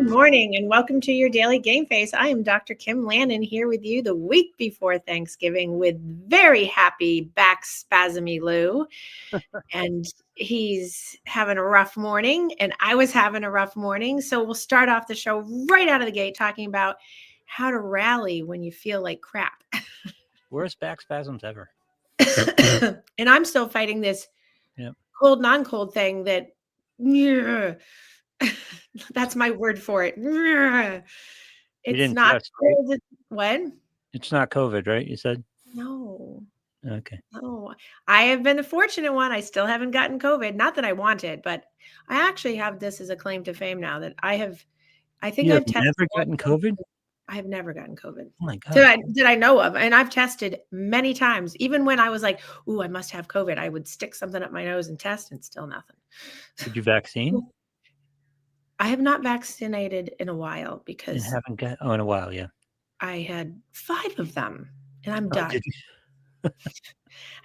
Good morning and welcome to your daily game face. I am Dr. Kim Lannon here with you the week before Thanksgiving with very happy back spasmy Lou. And he's having a rough morning and I was having a rough morning. So we'll start off the show right out of the gate talking about how to rally when you feel like crap. Worst back spasms ever. And I'm still fighting this cold, non-cold thing that that's my word for it. It's not test, right? cold. What? It's not COVID, right? You said? No. Okay. No. I have been the fortunate one. I still haven't gotten COVID. Not that I wanted, but I actually have this as a claim to fame now that I think You I've have tested. never gotten COVID? I have never gotten COVID. Oh my God. Did I know of? And I've tested many times. Even when I was like, "Ooh, I must have COVID," I would stick something up my nose and test, and still nothing. Did you vaccine? I have not vaccinated in a while because You haven't got in a while, yeah. I had 5 of them, and I'm Oh, done. did you?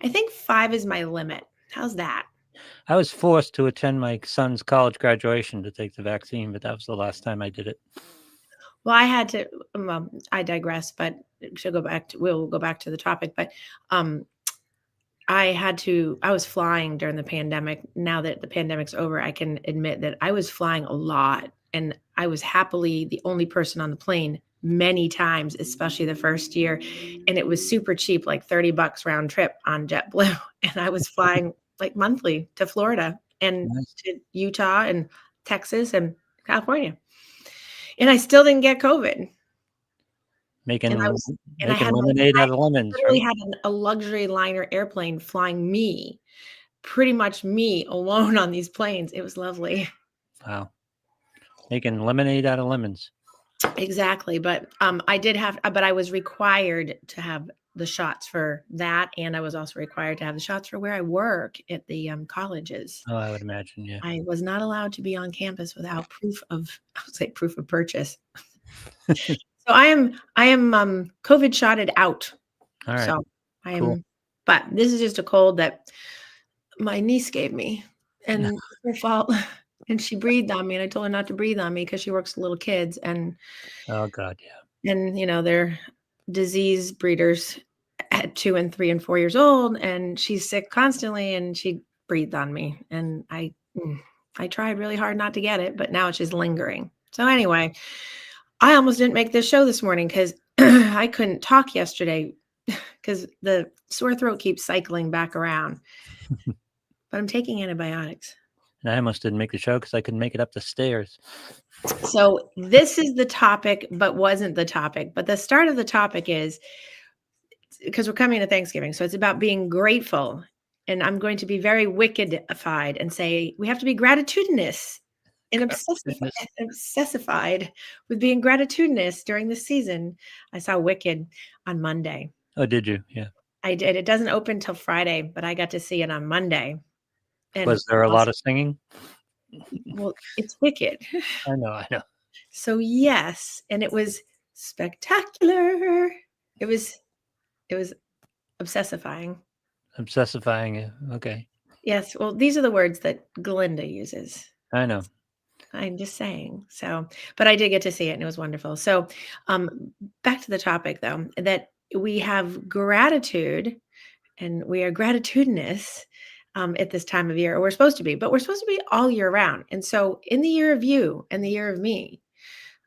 I think 5 is my limit. How's that? I was forced to attend my son's college graduation to take the vaccine, but that was the last time I did it. Well, I had to. I digress, but we'll go back to the topic. But I was flying during the pandemic. Now that the pandemic's over, I can admit that I was flying a lot, and I was happily the only person on the plane many times, especially the first year. And it was super cheap, like $30 round trip on JetBlue. And I was flying like monthly to Florida and to Utah and Texas and California. And I still didn't get COVID. Making I had lemonade out of lemons, right? had a luxury liner airplane flying me, pretty much me alone on these planes. It was lovely. Wow. Making lemonade out of lemons. Exactly. But I was required to have the shots for that. And I was also required to have the shots for where I work at the colleges. Oh, I would imagine, yeah. I was not allowed to be on campus without proof of purchase. So I am COVID shotted out. All right. So I am, cool. But this is just a cold that my niece gave me, and it's her fault. And she breathed on me, and I told her not to breathe on me because she works with little kids, and Oh God, yeah. And they're disease breeders at 2 and 3 and 4 years old, and she's sick constantly, and she breathed on me, and I tried really hard not to get it, but now it's just lingering. So anyway, I almost didn't make this show this morning because I couldn't talk yesterday because the sore throat keeps cycling back around. But I'm taking antibiotics. And I almost didn't make the show because I couldn't make it up the stairs. So this is the topic, but wasn't the topic. But the start of the topic is because we're coming to Thanksgiving. So it's about being grateful. And I'm going to be very wickedified and say we have to be gratitudinous and obsessified with being gratitudinous during the season. I saw Wicked on Monday. Oh, did you? Yeah. I did. It doesn't open till Friday, but I got to see it on Monday. And was there a lot of singing? Well, it's Wicked. I know. So yes, and it was spectacular. It was obsessifying. Obsessifying, okay. Yes, well, these are the words that Glinda uses. I know. I'm just saying. So, but I did get to see it and it was wonderful. So, back to the topic though, that we have gratitude and we are gratitudinous at this time of year, or we're supposed to be, but we're supposed to be all year round. And so in the year of you and the year of me,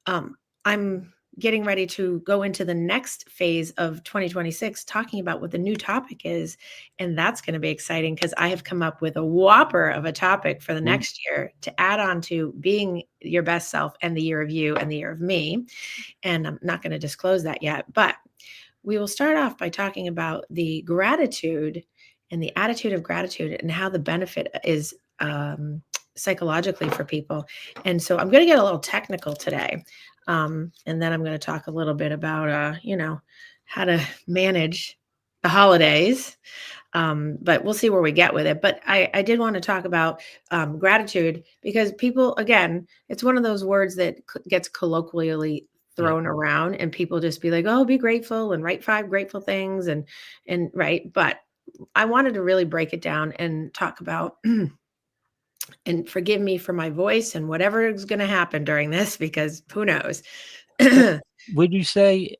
I'm getting ready to go into the next phase of 2026, talking about what the new topic is. And that's going to be exciting because I have come up with a whopper of a topic for the next year to add on to being your best self and the year of you and the year of me. And I'm not going to disclose that yet, but we will start off by talking about the gratitude and the attitude of gratitude and how the benefit is psychologically for people. And so I'm going to get a little technical today. And then I'm going to talk a little bit about, how to manage the holidays. But we'll see where we get with it. But I did want to talk about gratitude because people, again, it's one of those words that gets colloquially thrown around and people just be like, oh, be grateful and write 5 grateful things and right. But I wanted to really break it down and talk about And forgive me for my voice and whatever is going to happen during this, because who knows. But would you say,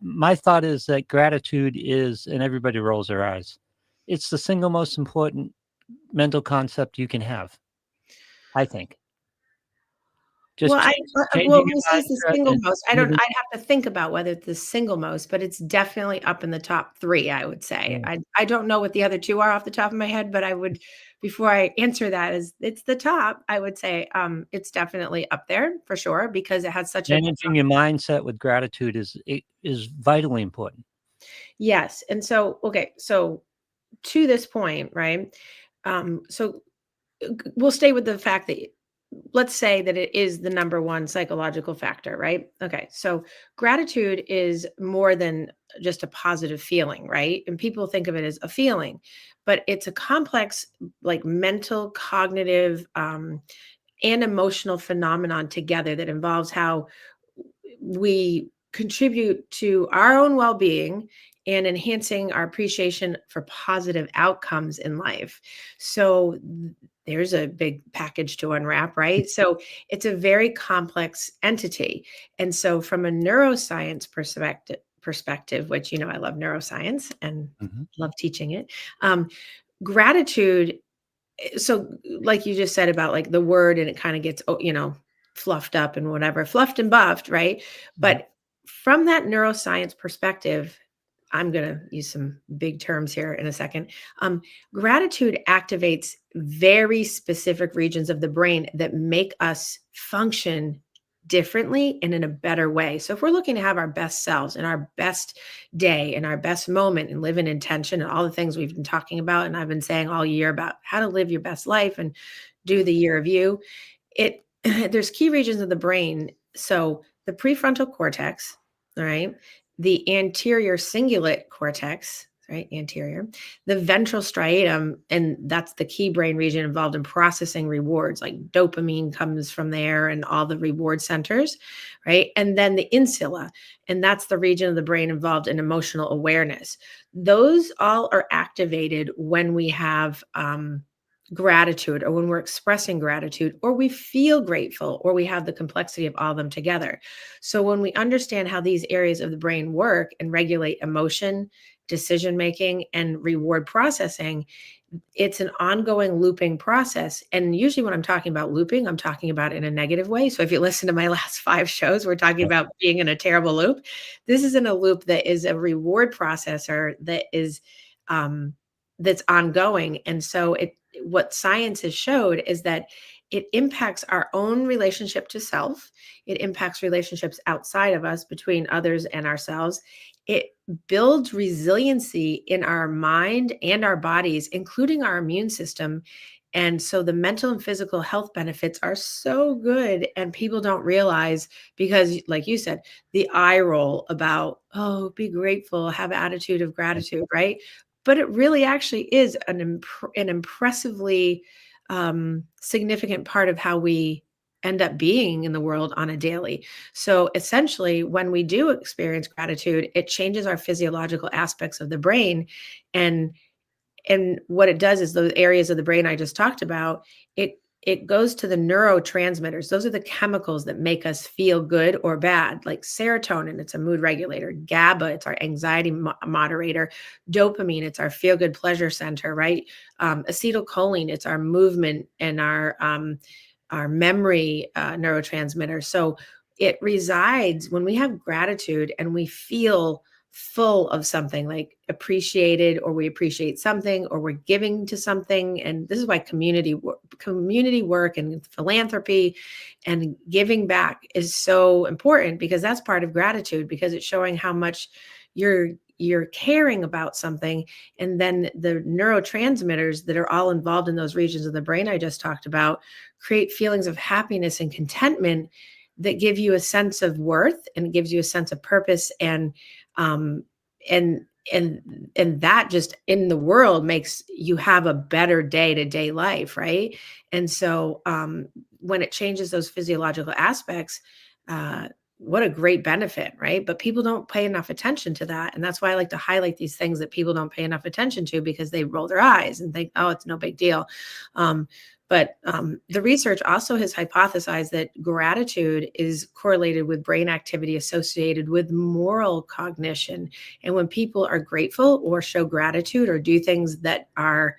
my thought is that gratitude is, and everybody rolls their eyes, it's the single most important mental concept you can have, I think. Well, Just well, changing when your you say it's the mindset single and most, living. I'd have to think about whether it's the single most, but it's definitely up in the top 3, I would say. Yeah. I don't know what the other 2 are off the top of my head, but I would, before I answer that, as it's the top, I would say, it's definitely up there for sure, because it has such a Managing your mindset with gratitude is vitally important. yes. And so, okay, so to this point, right? So we'll stay with the fact that, let's say that it is the number one psychological factor, right? Okay. So gratitude is more than just a positive feeling, right? And people think of it as a feeling, but it's a complex, like mental, cognitive, and emotional phenomenon together that involves how we contribute to our own well-being and enhancing our appreciation for positive outcomes in life. So there's a big package to unwrap, right? So it's a very complex entity. And so from a neuroscience perspective, which I love neuroscience and Mhm. love teaching it. Gratitude, so like you just said about like the word, and it kind of gets fluffed up and whatever, fluffed and buffed, right? Yep. But from that neuroscience perspective, I'm going to use some big terms here in a second. Gratitude activates very specific regions of the brain that make us function differently and in a better way. So if we're looking to have our best selves and our best day and our best moment and live in intention and all the things we've been talking about, and I've been saying all year about how to live your best life and do the year of you, it there's key regions of the brain. So the prefrontal cortex, all right, the anterior cingulate cortex, right, anterior, the ventral striatum, and that's the key brain region involved in processing rewards. Like dopamine comes from there and all the reward centers, right? And then the insula, and that's the region of the brain involved in emotional awareness. Those all are activated when we have gratitude, or when we're expressing gratitude, or we feel grateful, or we have the complexity of all of them together. So when we understand how these areas of the brain work and regulate emotion, decision making, and reward processing, it's an ongoing looping process. And usually when I'm talking about looping, I'm talking about in a negative way. So if you listen to my last 5 shows, we're talking about being in a terrible loop. This is in a loop that is a reward processor that is that's ongoing. And so what science has showed is that it impacts our own relationship to self. It impacts relationships outside of us, between others and ourselves. It builds resiliency in our mind and our bodies, including our immune system. And so the mental and physical health benefits are so good, and people don't realize, because like you said, the eye roll about, oh, be grateful, have attitude of gratitude, right? But it really actually is an impressively significant part of how we end up being in the world on a daily. So essentially, when we do experience gratitude, it changes our physiological aspects of the brain. And what it does is those areas of the brain I just talked about, it goes to the neurotransmitters. Those are the chemicals that make us feel good or bad, like serotonin, it's a mood regulator. GABA, it's our anxiety moderator. Dopamine, it's our feel good pleasure center, right? Acetylcholine, it's our movement and our memory neurotransmitter. So it resides when we have gratitude and we feel full of something, like appreciated, or we appreciate something, or we're giving to something. And this is why community work and philanthropy and giving back is so important, because that's part of gratitude, because it's showing how much you're caring about something. And then the neurotransmitters that are all involved in those regions of the brain I just talked about create feelings of happiness and contentment that give you a sense of worth, and it gives you a sense of purpose. Um, and and that just in the world makes you have a better day-to-day life, right? And so when it changes those physiological aspects, uh, what a great benefit, right? But people don't pay enough attention to that. And that's why I like to highlight these things that people don't pay enough attention to, because they roll their eyes and think, oh, it's no big deal. But the research also has hypothesized that gratitude is correlated with brain activity associated with moral cognition. And when people are grateful or show gratitude or do things that are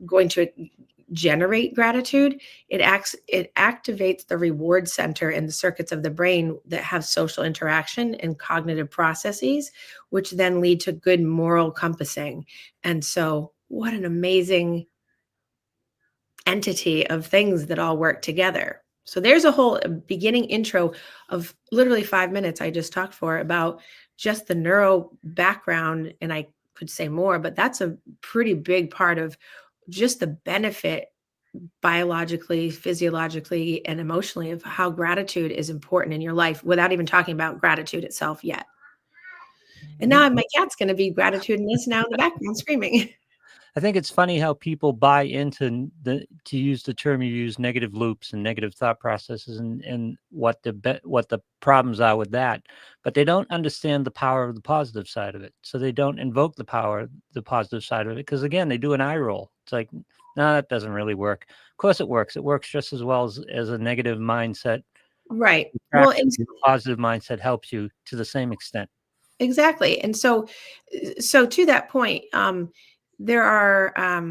going to generate gratitude, it activates the reward center in the circuits of the brain that have social interaction and cognitive processes, which then lead to good moral compassing. And so what an amazing entity of things that all work together. So there's a whole beginning intro of literally 5 minutes I just talked for about just the neuro background. And I could say more, but that's a pretty big part of just the benefit biologically, physiologically, and emotionally of how gratitude is important in your life without even talking about gratitude itself yet. And now my cat's going to be gratitudinous now in the background screaming. I think it's funny how people buy into to use the term you use, negative loops and negative thought processes, and what the problems are with that, but they don't understand the power of the positive side of it. So they don't invoke the positive side of it, because again, they do an eye roll. It's like, no, that doesn't really work. Of course, it works. It works just as well as a negative mindset. Right. Well, and A positive mindset helps you to the same extent. exactly. And so to that point, there are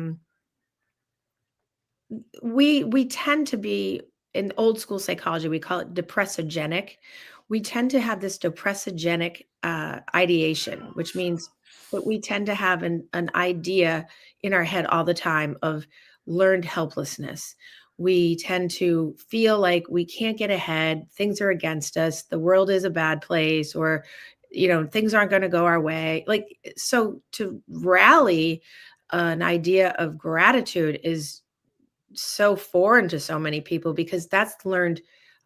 we tend to be, in old school psychology, we call it depressogenic. We tend to have this depressogenic ideation, which means that we tend to have an idea in our head all the time of learned helplessness. We tend to feel like we can't get ahead, things are against us, the world is a bad place, or things aren't going to go our way. Like, so to rally an idea of gratitude is so foreign to so many people because that's learned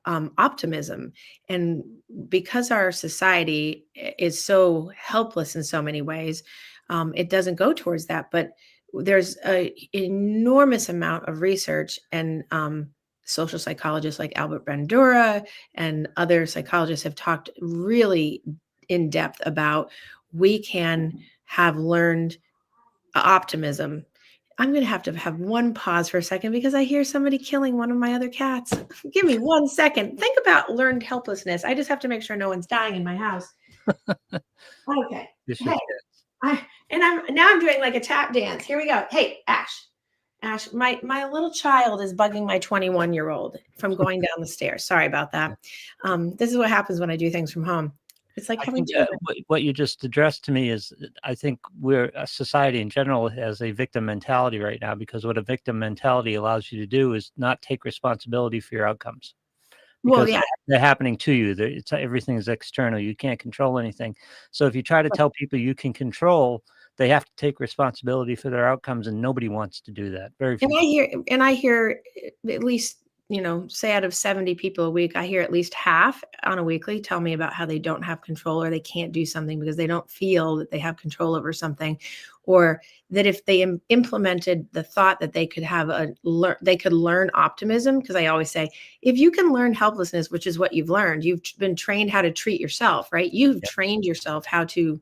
optimism. And because our society is so helpless in so many ways, it doesn't go towards that. But there's an enormous amount of research, and social psychologists like Albert Bandura and other psychologists have talked really in depth about we can have learned optimism. I'm going to have one pause for a second because I hear somebody killing one of my other cats. Give me 1 second. Think about learned helplessness. I just have to make sure no one's dying in my house. Okay. Hey, I'm doing like a tap dance. Here we go. Hey, Ash, my little child is bugging my 21-year-old from going down the stairs. Sorry about that. This is what happens when I do things from home. It's like I having think children. what you just addressed to me is, I think society in general has a victim mentality right now, because what a victim mentality allows you to do is not take responsibility for your outcomes, Well, because yeah. they're happening to you. Everything is external. You can't control anything. So if you try to tell people you can control, they have to take responsibility for their outcomes, and nobody wants to do that. Very few. And I hear at least, say out of 70 people a week, I hear at least half on a weekly tell me about how they don't have control, or they can't do something because they don't feel that they have control over something, or that if they implemented the thought that they could they could learn optimism. Because I always say, if you can learn helplessness, which is what you've learned, you've been trained how to treat yourself, right? You've trained yourself how to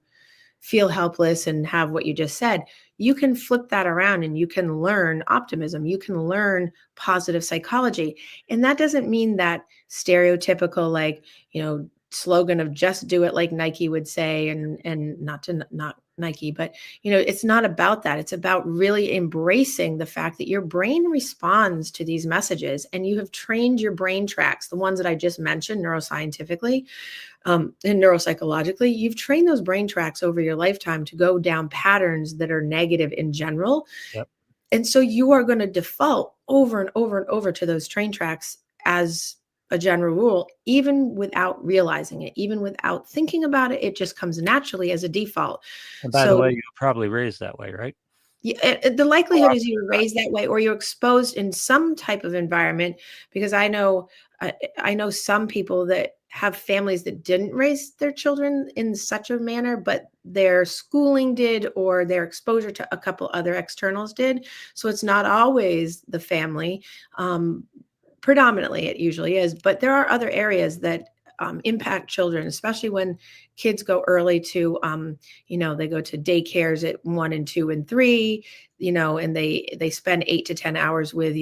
feel helpless and have what you just said. You can flip that around and you can learn optimism. You can learn positive psychology. And that doesn't mean that stereotypical, like, slogan of just do it like Nike would say, and not Nike, but it's not about that. It's about really embracing the fact that your brain responds to these messages, and you have trained your brain tracks, the ones that I just mentioned neuroscientifically, and neuropsychologically. You've trained those brain tracks over your lifetime to go down patterns that are negative in general. Yep. And so you are going to default over and over and over to those train tracks as a general rule, even without realizing it, even without thinking about it. It just comes naturally as a default. And by the So way, you were probably raised that way, right? the likelihood is you were raised that way, or you're exposed in some type of environment. Because I know some people that have families that didn't raise their children in such a manner, but their schooling did, or their exposure to a couple other externals did. So it's not always the family. Predominantly, it usually is, but there are other areas that impact children, especially when kids go early to, they go to daycares at 1 and 2 and 3, and they spend 8 to 10 hours with,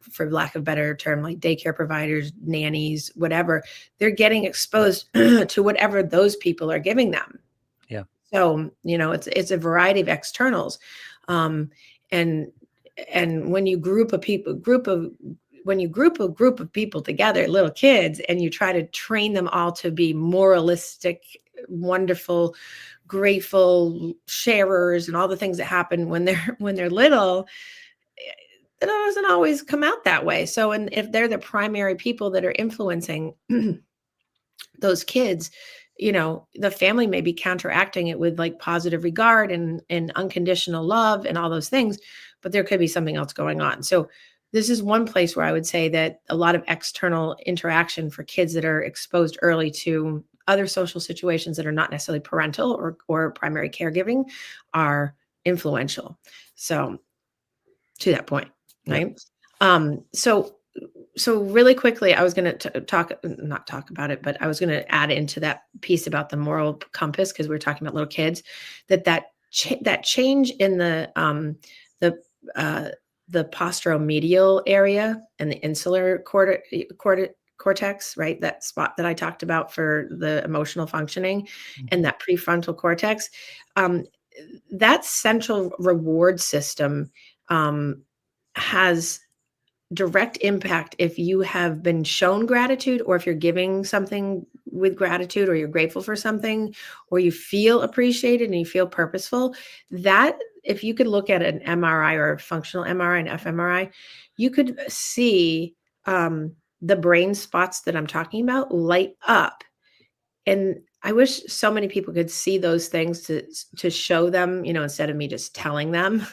for lack of a better term, like daycare providers, nannies, whatever. They're getting exposed to whatever those people are giving them. Yeah. So, it's a variety of externals. Um, and when you group a group of people together, little kids, and you try to train them all to be moralistic, wonderful, grateful sharers and all the things that happen when they're little, it doesn't always come out that way. So, and if they're the primary people that are influencing those kids, the family may be counteracting it with like positive regard and unconditional love and all those things, but there could be something else going on. So this is one place where I would say that a lot of external interaction for kids that are exposed early to other social situations that are not necessarily parental or primary caregiving are influential. So to that point, Yeah. right? So really quickly, I was going to not talk about it, but I was going to add into that piece about the moral compass, because we were talking about little kids, that change in the posteromedial area and the insular cortex, right? That spot that I talked about for the emotional functioning, and that prefrontal cortex, that central reward system has direct impact if you have been shown gratitude, or if you're giving something with gratitude, or you're grateful for something, or you feel appreciated and you feel purposeful. That, if you could look at an MRI or a functional MRI and fMRI, you could see the brain spots that I'm talking about light up. And I wish so many people could see those things to show them, instead of me just telling them,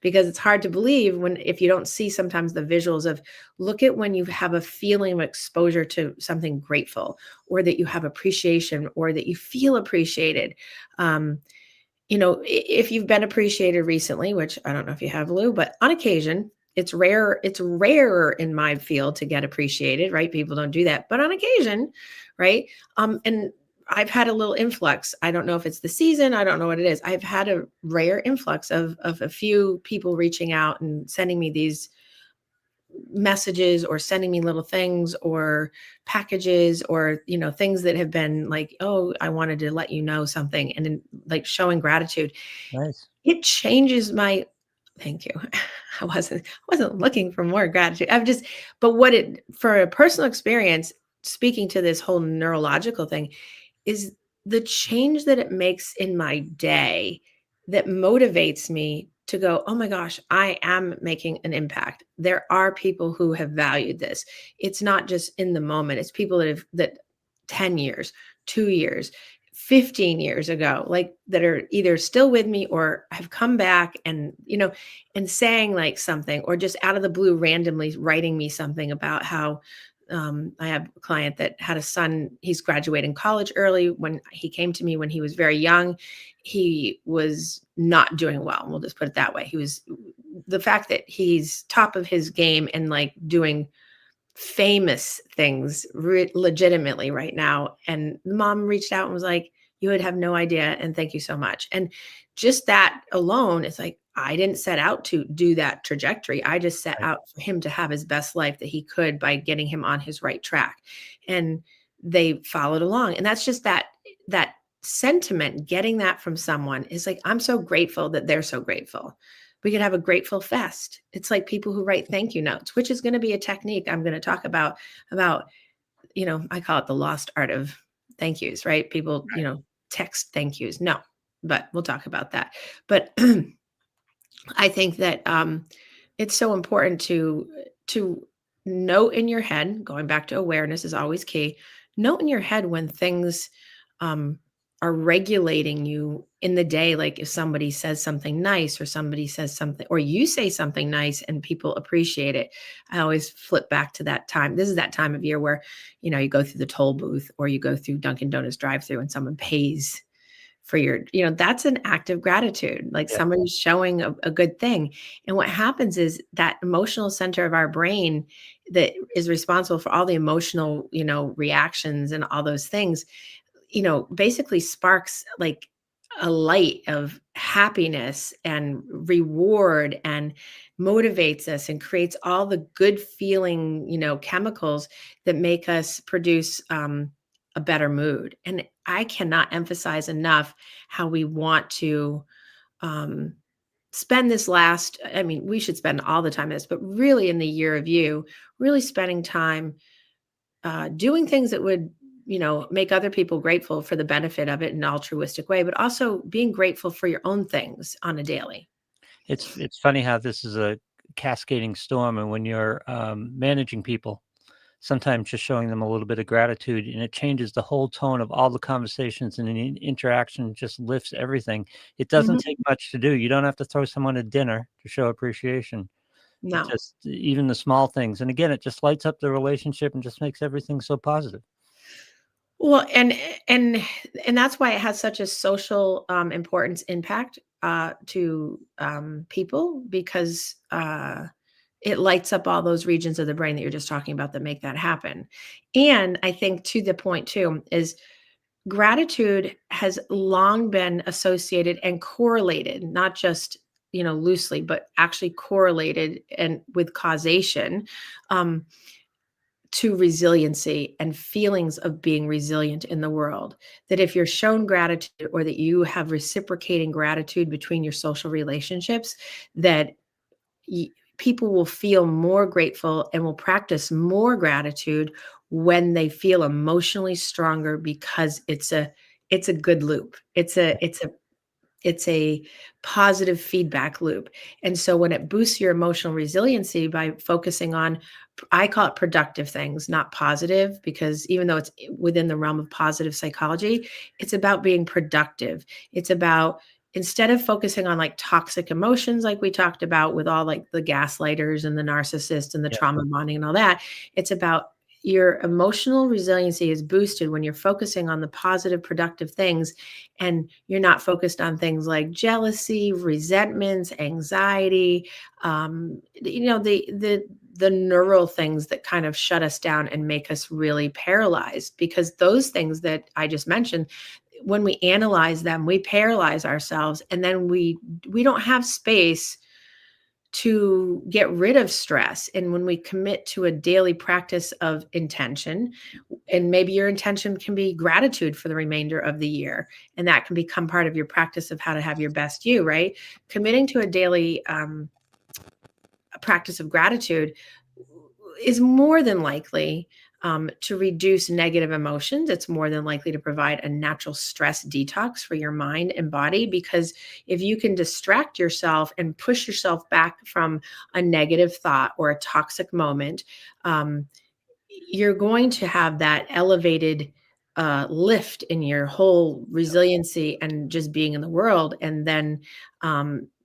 because it's hard to believe if you don't see sometimes the visuals of, look at when you have a feeling of exposure to something grateful, or that you have appreciation, or that you feel appreciated. If you've been appreciated recently, which I don't know if you have, Lou, but on occasion, it's rare. It's rarer in my field to get appreciated, right? People don't do that, but on occasion, right? And I've had a little influx. I don't know if it's the season. I don't know what it is. I've had a rare influx of a few people reaching out and sending me these messages, or sending me little things or packages, or things that have been like, oh, I wanted to let you know something, and then like showing gratitude. Nice. It changes my thank you. I wasn't looking for more gratitude. But for a personal experience, speaking to this whole neurological thing, is the change that it makes in my day that motivates me to go, oh my gosh, I am making an impact. There are people who have valued this. It's not just in the moment. It's people that 10 years, 2 years, 15 years ago, like, that are either still with me or have come back, and and saying like something, or just out of the blue randomly writing me something about how, I have a client that had a son. He's graduating college early. When he came to me when he was very young, he was not doing well. We'll just put it that way. The fact that he's top of his game and like doing famous things legitimately right now. And the mom reached out and was like, you would have no idea. And thank you so much. And just that alone, it's like, I didn't set out to do that trajectory. I just set Right. out for him to have his best life that he could by getting him on his right track. And they followed along. And that's just that sentiment, getting that from someone is like, I'm so grateful that they're so grateful. We could have a grateful fest. It's like people who write thank you notes, which is going to be a technique I'm going to talk about, I call it the lost art of thank yous, right? People, text thank yous. No, but we'll talk about that. But I think that it's so important to note in your head, going back to awareness is always key. Note in your head when things are regulating you in the day. Like if somebody says something nice, or somebody says something, or you say something nice and people appreciate it. I always flip back to that time. This is that time of year where, you go through the toll booth, or you go through Dunkin' Donuts drive-through and someone pays for your, that's an act of gratitude. Like Yeah. somebody's showing a good thing. And what happens is that emotional center of our brain that is responsible for all the emotional, reactions and all those things, basically sparks like a light of happiness and reward and motivates us and creates all the good feeling, chemicals that make us produce a better mood. And I cannot emphasize enough how we want to um, spend this I mean, we should spend all the time in this, but really in the year of you, really spending time doing things that would make other people grateful for the benefit of it in an altruistic way, but also being grateful for your own things on a daily. It's funny how this is a cascading storm, and when you're managing people, sometimes just showing them a little bit of gratitude, and it changes the whole tone of all the conversations, and the interaction just lifts everything. It doesn't Mhm. take much to do. You don't have to throw someone a dinner to show appreciation. It No. just even the small things, and again, it just lights up the relationship and just makes everything so positive. Well, and and that's why it has such a social importance impact to people, because it lights up all those regions of the brain that you're just talking about that make that happen. And I think to the point too is gratitude has long been associated and correlated, not just, loosely, but actually correlated and with causation, um, to resiliency and feelings of being resilient in the world. That if you're shown gratitude, or that you have reciprocating gratitude between your social relationships, that people will feel more grateful and will practice more gratitude when they feel emotionally stronger, because it's a good loop. It's a positive feedback loop. And so when it boosts your emotional resiliency by focusing on, I call it productive things, not positive, because even though it's within the realm of positive psychology, it's about being productive. It's about, instead of focusing on like toxic emotions, like we talked about with all like the gaslighters and the narcissist and the Yeah. trauma bonding and all that, it's about your emotional resiliency is boosted when you're focusing on the positive, productive things, and you're not focused on things like jealousy, resentments, anxiety, the neural things that kind of shut us down and make us really paralyzed. Because those things that I just mentioned, when we analyze them, we paralyze ourselves, and then we don't have space to get rid of stress. And when we commit to a daily practice of intention, and maybe your intention can be gratitude for the remainder of the year, and that can become part of your practice of how to have your best you, right? Committing to a daily practice of gratitude is more than likely to reduce negative emotions. It's more than likely to provide a natural stress detox for your mind and body, because if you can distract yourself and push yourself back from a negative thought or a toxic moment, um, you're going to have that elevated lift in your whole resiliency and just being in the world. And then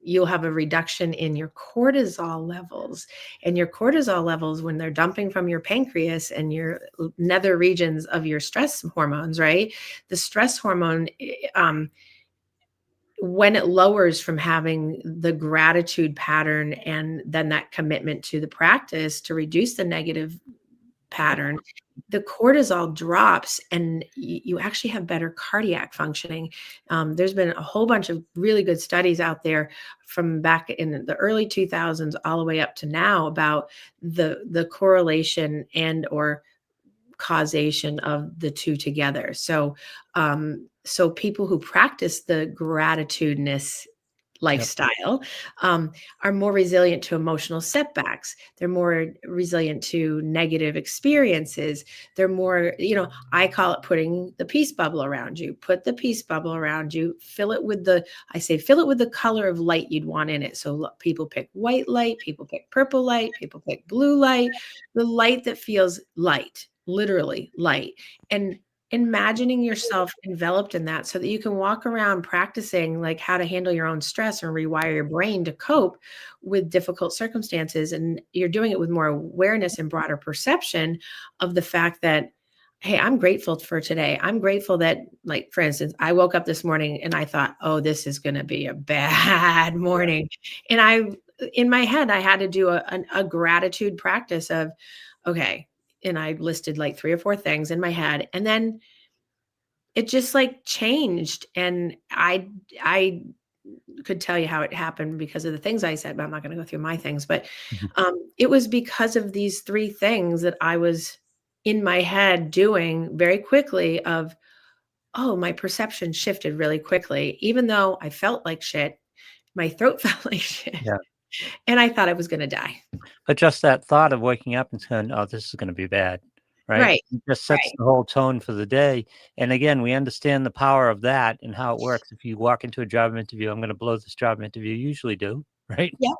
you'll have a reduction in your cortisol levels. And your cortisol levels, when they're dumping from your pancreas and your nether regions of your stress hormones, right? The stress hormone, when it lowers from having the gratitude pattern and then that commitment to the practice to reduce the negative pattern, the cortisol drops, and you actually have better cardiac functioning. There's been a whole bunch of really good studies out there from back in the early 2000s all the way up to now about the correlation and or causation of the two together. So people who practice the gratitudinous Yep. lifestyle um, are more resilient to emotional setbacks. They're more resilient to negative experiences. They're more, I call it putting the peace bubble around you. Put the peace bubble around you, fill it with the color of light you'd want in it. So look, people pick white light, people pick purple light, people pick blue light, the light that feels light, literally light. And imagining yourself enveloped in that so that you can walk around practicing like how to handle your own stress and rewire your brain to cope with difficult circumstances. And you're doing it with more awareness and broader perception of the fact that, Hey, I'm grateful for today. I'm grateful that, like, for instance, I woke up this morning and I thought, oh, this is going to be a bad Yeah. morning. And in my head, I had to do a gratitude practice of, okay. And I listed like three or four things in my head. And then it just like changed. And I could tell you how it happened because of the things I said, but I'm not going to go through my things. But Mhm. it was because of these three things that I was in my head doing very quickly of, oh, my perception shifted really quickly. Even though I felt like shit, my throat felt like shit. Yeah. And I thought I was going to die. But just that thought of waking up and saying, "Oh, this is gonna be bad," right? Right. It just sets Right. the whole tone for the day, and again, we understand the power of that and how it works. If you walk into a job interview, "I'm gonna blow this job interview," you usually do, right? Yep.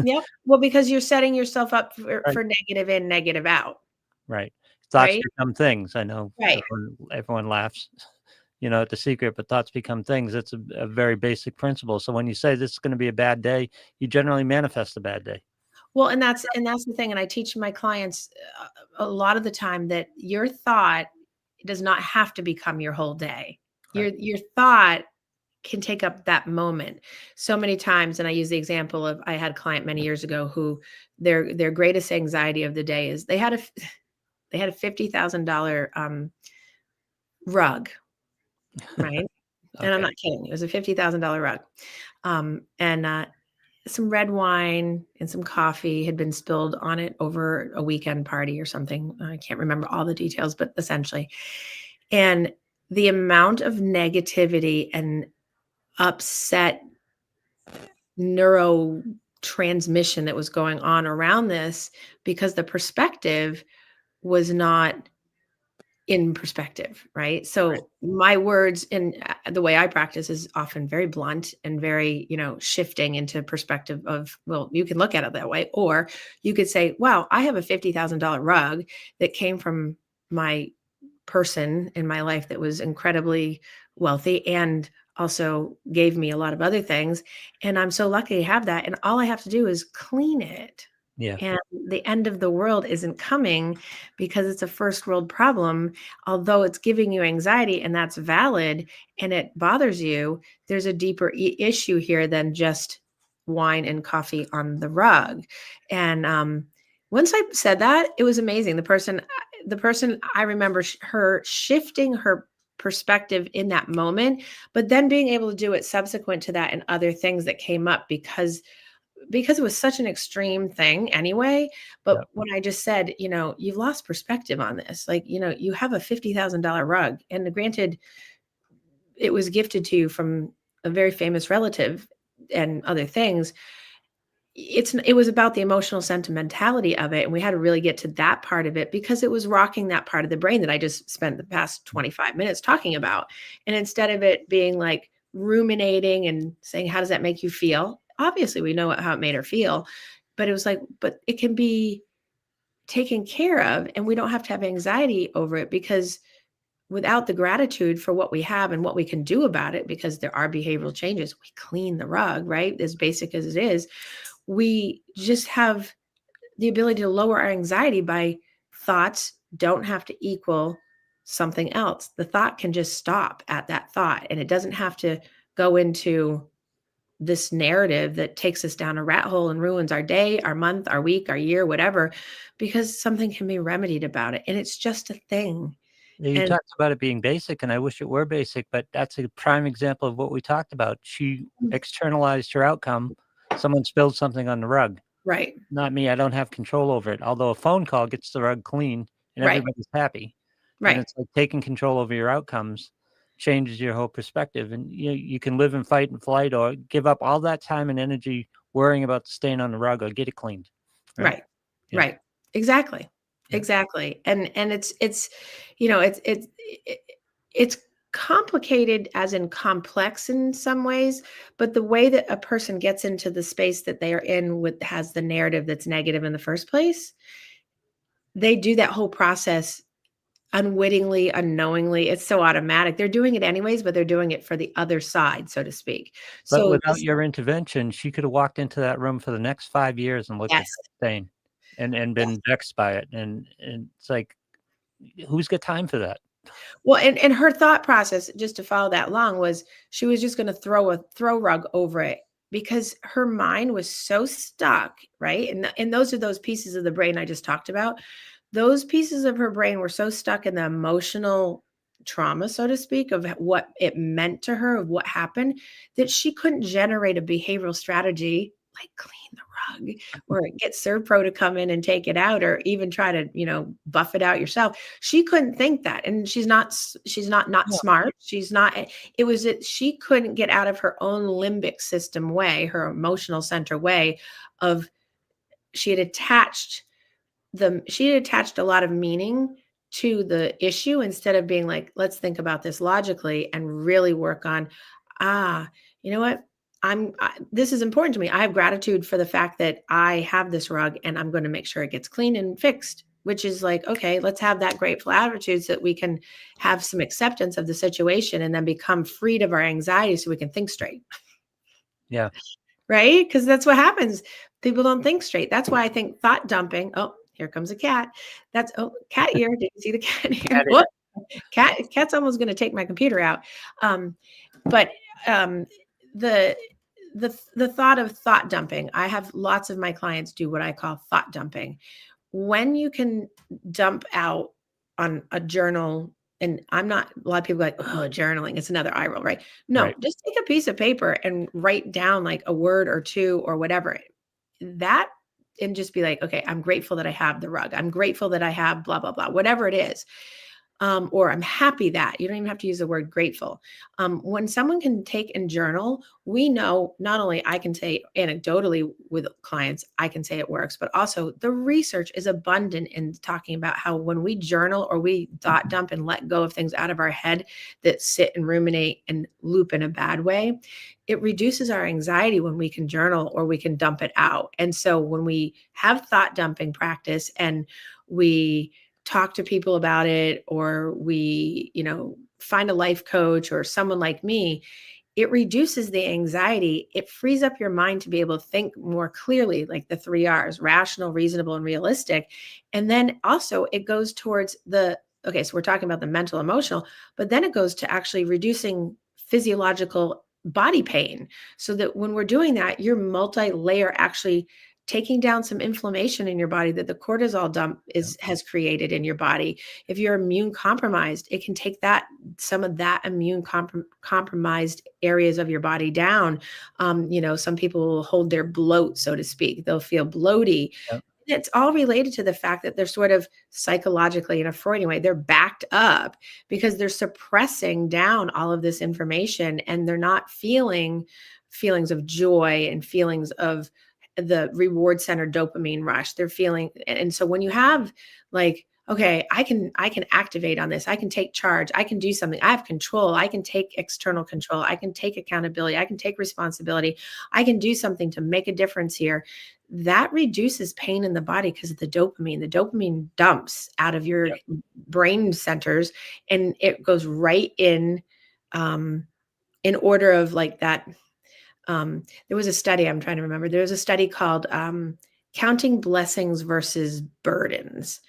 Yep. Well, because you're setting yourself up Right, for negative in, negative out. right. Thoughts Right. become things. I know Right. everyone laughs, at the secret, but thoughts become things. It's a very basic principle. So when you say this is gonna be a bad day, you generally manifest a bad day. Well, and that's the thing, and I teach my clients a lot of the time that your thought does not have to become your whole day. Right. Your thought can take up that moment. So many times, and I use the example of I had a client many years ago who their greatest anxiety of the day is they had a $50,000 rug, right? And I'm Okay. not kidding. It was a $50,000 rug. And some red wine and some coffee had been spilled on it over a weekend party or something. I can't remember all the details, but essentially. And the amount of negativity and upset neurotransmission that was going on around this because the perspective was not in perspective, right? Right. So my words and the way I practice is often very blunt and very, shifting into perspective of, well, you can look at it that way, or you could say, wow, I have a $50,000 rug that came from my person in my life that was incredibly wealthy and also gave me a lot of other things. And I'm so lucky to have that. And all I have to do is clean it. Yeah. And the end of the world isn't coming because it's a first world problem. Although it's giving you anxiety and that's valid and it bothers you, there's a deeper issue here than just wine and coffee on the rug. And once I said that, it was amazing. The person I remember her shifting her perspective in that moment, but then being able to do it subsequent to that and other things that came up because it was such an extreme thing anyway. But Yep. when I just said, you've lost perspective on this, like, you have a $50,000 rug, and granted, it was gifted to you from a very famous relative and other things. It was about the emotional sentimentality of it, and we had to really get to that part of it because it was rocking that part of the brain that I just spent the past 25 minutes talking about. And instead of it being like ruminating and saying, how does that make you feel? Obviously, we know how it made her feel, but it was like, but it can be taken care of, and we don't have to have anxiety over it because without the gratitude for what we have and what we can do about it, because there are behavioral changes, we clean the rug, right? As basic as it is, we just have the ability to lower our anxiety by thoughts don't have to equal something else. The thought can just stop at that thought, and it doesn't have to go into this narrative that takes us down a rat hole and ruins our day, our month, our week, our year, whatever, because something can be remedied about it. And it's just a thing. Yeah, you And talked about it being basic, and I wish it were basic, but that's a prime example of what we talked about. She externalized her outcome. Someone spilled something on the rug. right, Not me, I don't have control over it. Although a phone call gets the rug clean and right, everybody's happy. And right, it's like taking control over your outcomes changes your whole perspective. And you can live in fight and flight or give up all that time and energy worrying about the stain on the rug or get it cleaned. Right? right, Yeah. right. Exactly. Yeah. Exactly. And it's it's complicated as in complex in some ways, but the way that a person gets into the space that they are in with has the narrative that's negative in the first place, they do that whole process unwittingly, unknowingly. It's so automatic. They're doing it anyways, but they're doing it for the other side, so to speak. But So without this your intervention, she could have walked into that room for the next 5 years and looked at yes. that stain and Yes. been vexed by it. And it's like who's got time for that? Well, and her thought process, just to follow that long, was she was just going to throw a throw rug over it because her mind was so stuck, right? And those are those pieces of the brain I just talked about. Those pieces of her brain were so stuck in the emotional trauma, so to speak, of what it meant to her, of what happened, that she couldn't generate a behavioral strategy like clean the rug or get ServPro to come in and take it out, or even try to, buff it out yourself. She couldn't think that. And she's not Yeah. smart. She's not, it was that she couldn't get out of her own limbic system way, her emotional center way of she had attached she attached a lot of meaning to the issue instead of being like, let's think about this logically and really work on, you know what? This is important to me. I have gratitude for the fact that I have this rug and I'm going to make sure it gets clean and fixed, which is like, okay, let's have that grateful attitude so that we can have some acceptance of the situation and then become freed of our anxiety so we can think straight. Yeah. Right? Because that's what happens. People don't think straight. That's why I think thought dumping. Oh, here comes a cat. Cat ear. Did you see the cat ear? Whoop. Cat's almost going to take my computer out. But the the thought of thought dumping. I have lots of my clients do what I call thought dumping. When you can dump out on a journal, and I'm not, a lot of people are like, oh, journaling, it's another eye roll, right? No, Right. just take a piece of paper and write down like a word or two or whatever. That, and just be like, okay, I'm grateful that I have the rug. I'm grateful that I have blah, blah, blah, whatever it is. Or I'm happy that. You don't even have to use the word grateful. When someone can take and journal, we know not only I can say anecdotally with clients, I can say it works, but also the research is abundant in talking about how when we journal or we thought dump and let go of things out of our head that sit and ruminate and loop in a bad way, it reduces our anxiety when we can journal or we can dump it out. And so when we have thought dumping practice and we talk to people about it, or we, find a life coach or someone like me, it reduces the anxiety. It frees up your mind to be able to think more clearly, like the 3 R's: rational, reasonable, and realistic. And then also it goes towards okay, so we're talking about the mental, emotional, but then it goes to actually reducing physiological body pain. So that when we're doing that, you're multi-layer actually taking down some inflammation in your body that the cortisol dump has created in your body. If you're immune compromised, it can take some of that immune compromised areas of your body down. Some people will hold their bloat, so to speak. They'll feel bloaty. Yep. It's all related to the fact that they're sort of psychologically, in a Freudian way, they're backed up because they're suppressing down all of this information, and they're not feeling feelings of joy and feelings of the reward center dopamine rush. They're feeling, and so when you have like, okay, I can activate on this, I can take charge, I can do something, I have control, I can take external control, I can take accountability, I can take responsibility, I can do something to make a difference here. That reduces pain in the body because of the dopamine. The dopamine dumps out of your brain centers and it goes right in order of like that. There was a study, I'm trying to remember. There was a study called Counting Blessings versus Burdens,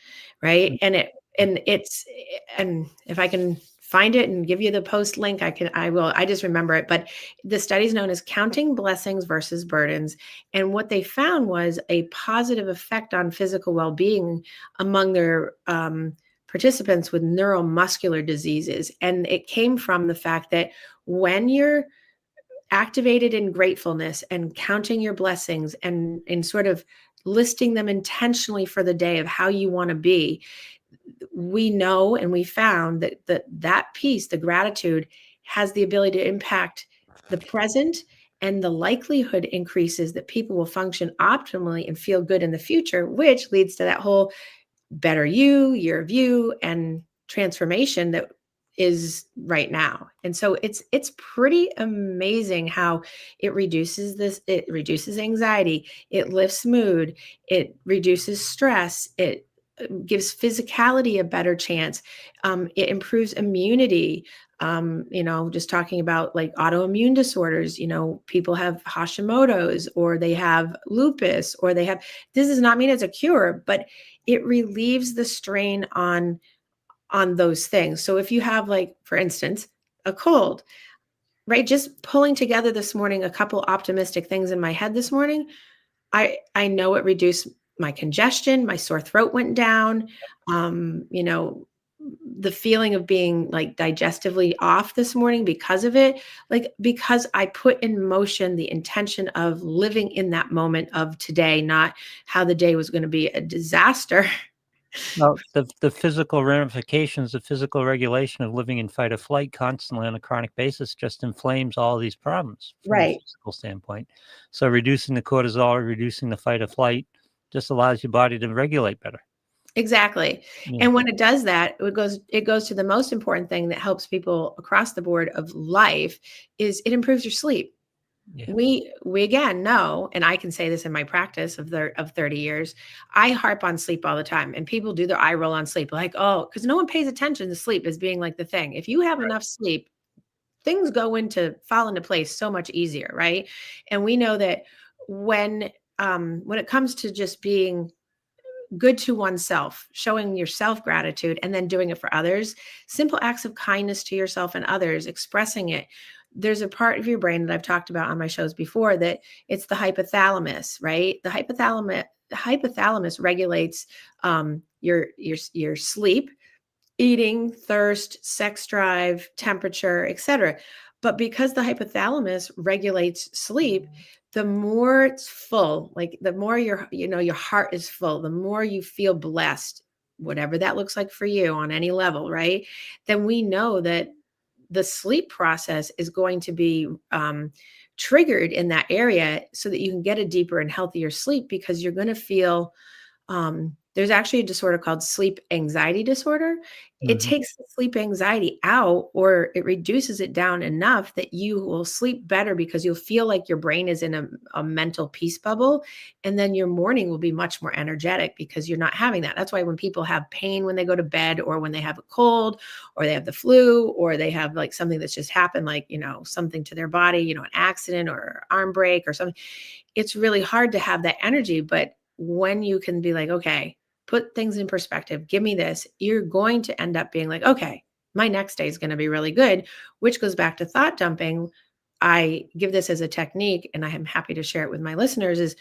right? And if I can find it and give you the post link, I will. I just remember it. But the study is known as Counting Blessings versus Burdens. And what they found was a positive effect on physical well-being among their participants with neuromuscular diseases. And it came from the fact that when you're activated in gratefulness and counting your blessings and in sort of listing them intentionally for the day of how you want to be, we know and we found that piece, the gratitude, has the ability to impact the present, and the likelihood increases that people will function optimally and feel good in the future, which leads to that whole better you, your view, and transformation that is right now. And so it's pretty amazing how it reduces anxiety, it lifts mood, it reduces stress, it gives physicality a better chance, it improves immunity. Just talking about like autoimmune disorders, people have Hashimoto's or they have lupus or they have, this does not mean it's a cure, but it relieves the strain on on those things. So if you have, like, for instance, a cold, right? Just pulling together this morning a couple optimistic things in my head this morning, I know it reduced my congestion, my sore throat went down, you know, the feeling of being, like, digestively off this morning because of it, like, because I put in motion the intention of living in that moment of today, not how the day was gonna be a disaster. Well, the physical ramifications, the physical regulation of living in fight or flight constantly on a chronic basis just inflames all these problems from a Right. physical standpoint. So reducing the cortisol, reducing the fight or flight just allows your body to regulate better. Exactly. Yeah. And when it does that, it goes to the most important thing that helps people across the board of life is it improves your sleep. Yeah. We again know, and I can say this in my practice of 30 years, I harp on sleep all the time, and people do their eye roll on sleep, like, oh, because no one pays attention to sleep as being like the thing. If you have Right. enough sleep, things fall into place so much easier, right? And we know that when when it comes to just being good to oneself, showing yourself gratitude, and then doing it for others, simple acts of kindness to yourself and others, expressing it. There's a part of your brain that I've talked about on my shows before that it's the hypothalamus, right? The hypothalamus regulates your sleep, eating, thirst, sex drive, temperature, etc. But because the hypothalamus regulates sleep, the more it's full, like the more your heart is full, the more you feel blessed, whatever that looks like for you on any level, right? Then we know that the sleep process is going to be triggered in that area so that you can get a deeper and healthier sleep because you're going to feel there's actually a disorder called sleep anxiety disorder. It Mhm. takes the sleep anxiety out or it reduces it down enough that you will sleep better because you'll feel like your brain is in a mental peace bubble. And then your morning will be much more energetic because you're not having that. That's why when people have pain when they go to bed or when they have a cold or they have the flu or they have like something that's just happened, like, something to their body, an accident or arm break or something, it's really hard to have that energy. But when you can be like, okay, put things in perspective, give me this, you're going to end up being like, okay, my next day is going to be really good, which goes back to thought dumping. I give this as a technique and I am happy to share it with my listeners is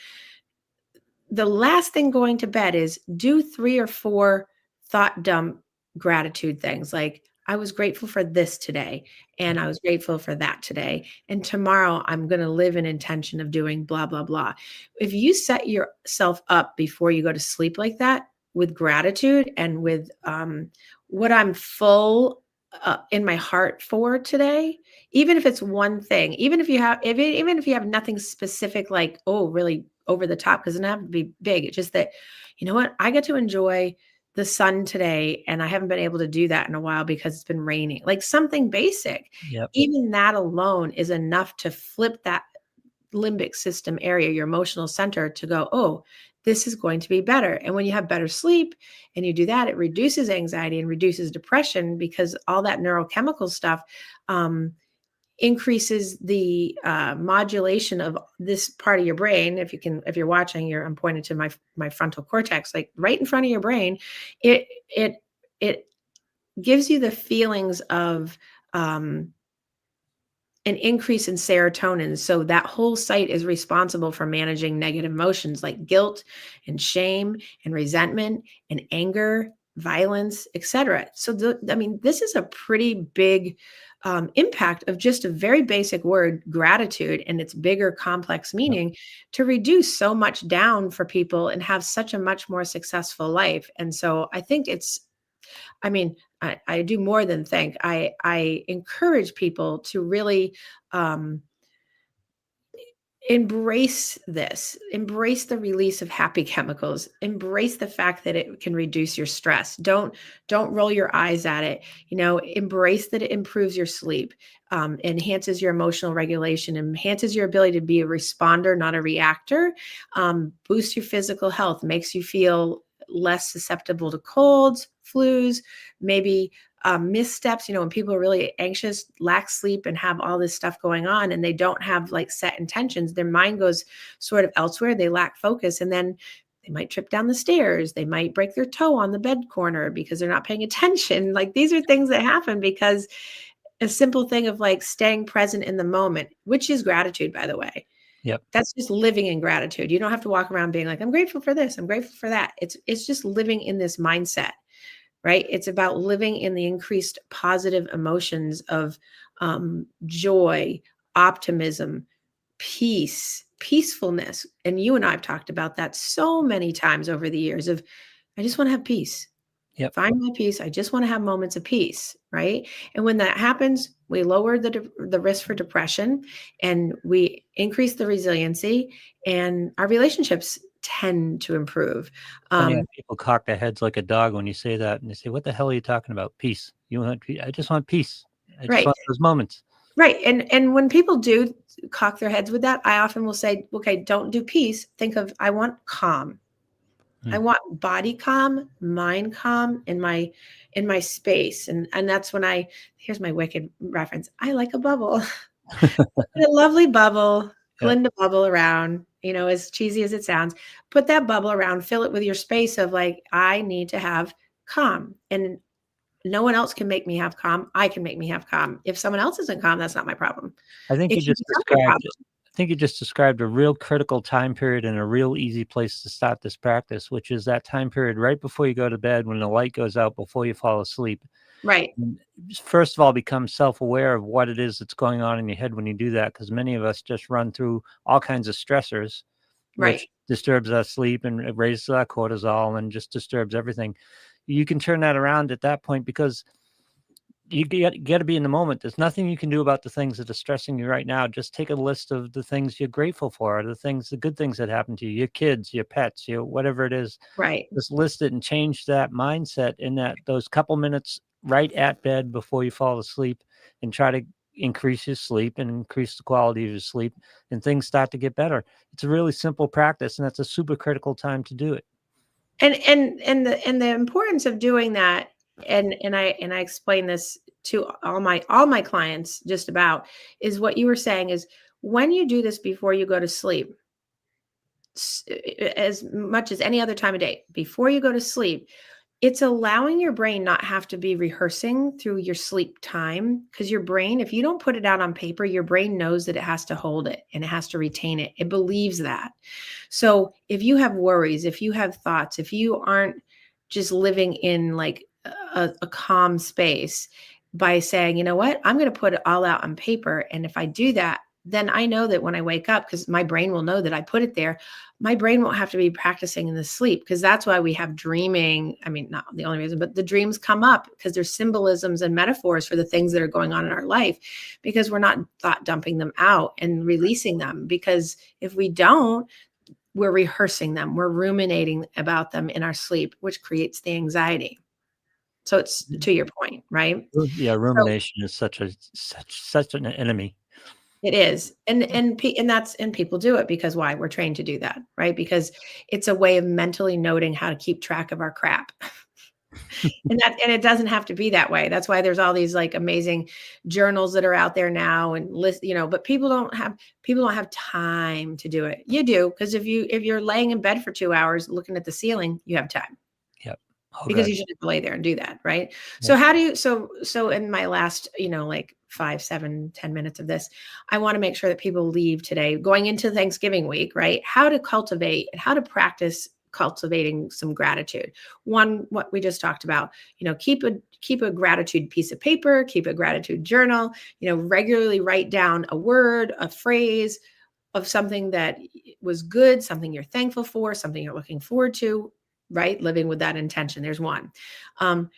the last thing going to bed is do 3 or 4 thought dump gratitude things like, I was grateful for this today, and I was grateful for that today. And tomorrow I'm going to live in intention of doing blah, blah, blah. If you set yourself up before you go to sleep like that with gratitude and with what I'm full in my heart for today, even if it's one thing, even if you have nothing specific, like, oh, really over the top, because it doesn't have to be big. It's just that, you know what, I get to enjoy the sun today, and I haven't been able to do that in a while because it's been raining. Like something basic, Yep. even that alone is enough to flip that limbic system area, your emotional center, to go, oh, this is going to be better. And when you have better sleep and you do that, it reduces anxiety and reduces depression because all that neurochemical stuff um, increases the modulation of this part of your brain. If you're watching, I'm pointing to my frontal cortex, like right in front of your brain. It it it gives you the feelings of um, an increase in serotonin. So that whole site is responsible for managing negative emotions like guilt and shame and resentment and anger, violence, etc. So this is a pretty big impact of just a very basic word, gratitude, and its bigger, complex Yep. meaning to reduce so much down for people and have such a much more successful life. And so I think I do more than think. I encourage people to really um, embrace the release of happy chemicals, embrace the fact that it can reduce your stress. Don't roll your eyes at it. Embrace that it improves your sleep, enhances your emotional regulation, enhances your ability to be a responder, not a reactor, boosts your physical health, makes you feel less susceptible to colds, flus, maybe missteps. When people are really anxious, lack sleep, and have all this stuff going on, and they don't have like set intentions, their mind goes sort of elsewhere. They lack focus, and then They might trip down the stairs. They might break their toe on the bed corner because they're not paying attention. Like, these are things that happen because a simple thing of like staying present in the moment, which is gratitude, by the way. Yep. That's just living in gratitude. You don't have to walk around being like, I'm grateful for this, I'm grateful for that. It's just living in this mindset, right? It's about living in the increased positive emotions of joy, optimism, peace, peacefulness. And you and I have talked about that so many times over the years of, I just want to have peace. Yep. Find my peace. I just want to have moments of peace, right? And when that happens, we lower the risk for depression, and we increase the resiliency, and our relationships tend to improve. Funny how people cock their heads like a dog when you say that, and they say, "What the hell are you talking about? Peace? You want peace? I just want peace. I just Right. want those moments." Right. And when people do cock their heads with that, I often will say, okay, don't do peace. Think of, I want calm. I want body calm, mind calm in my space. And that's when here's my wicked reference. I like a bubble. Put a lovely bubble, Yep. Glinda bubble around, as cheesy as it sounds. Put that bubble around, fill it with your space of like, I need to have calm. And no one else can make me have calm. I can make me have calm. If someone else isn't calm, that's not my problem. I think It you can just become my described problem. I think you just described a real critical time period and a real easy place to start this practice, which is that time period right before you go to bed when the light goes out before you fall asleep. Right. And first of all, become self-aware of what it is that's going on in your head when you do that, because many of us just run through all kinds of stressors, Right. which disturbs our sleep and it raises our cortisol and just disturbs everything. You can turn that around at that point because you got to be in the moment. There's nothing you can do about the things that are stressing you right now. Just take a list of the things you're grateful for, the good things that happen to you, your kids, your pets, whatever it is. Right. Just list it and change that mindset in those couple minutes right at bed before you fall asleep, and try to increase your sleep and increase the quality of your sleep, and things start to get better. It's a really simple practice, and that's a super critical time to do it. And the importance of doing that, and I explain this to all my clients just about, is what you were saying is, when you do this before you go to sleep, as much as any other time of day, before you go to sleep, it's allowing your brain not have to be rehearsing through your sleep time, because your brain, if you don't put it out on paper, your brain knows that it has to hold it and it has to retain it. It believes that. So if you have worries, if you have thoughts, if you aren't just living in like a calm space, by saying, you know what, I'm going to put it all out on paper. And if I do that, then I know that when I wake up, because my brain will know that I put it there, my brain won't have to be practicing in the sleep. Because that's why we have dreaming. I mean, not the only reason, but the dreams come up because there's symbolisms and metaphors for the things that are going on in our life, because we're not thought dumping them out and releasing them. Because if we don't, we're rehearsing them, we're ruminating about them in our sleep, which creates the anxiety. So it's to your point, right? Yeah, So rumination is such an enemy. it is. And people do it because why? We're trained to do that, right? Because it's a way of mentally noting how to keep track of our crap. And it doesn't have to be that way. That's why there's all these like amazing journals that are out there now, and but people don't have time to do it. You do, because if you're laying in bed for 2 hours looking at the ceiling, you have time, Yep. Oh because god. you should just lay there and do that, right? So Yep. how do you so in my last, like 5, 7, 10 minutes of this, I want to make sure that people leave today going into Thanksgiving week, right? How to cultivate and how to practice cultivating some gratitude. One, what we just talked about, keep a gratitude piece of paper, keep a gratitude journal, regularly write down a word, a phrase of something that was good, something you're thankful for, something you're looking forward to, right? Living with that intention. There's one. Um,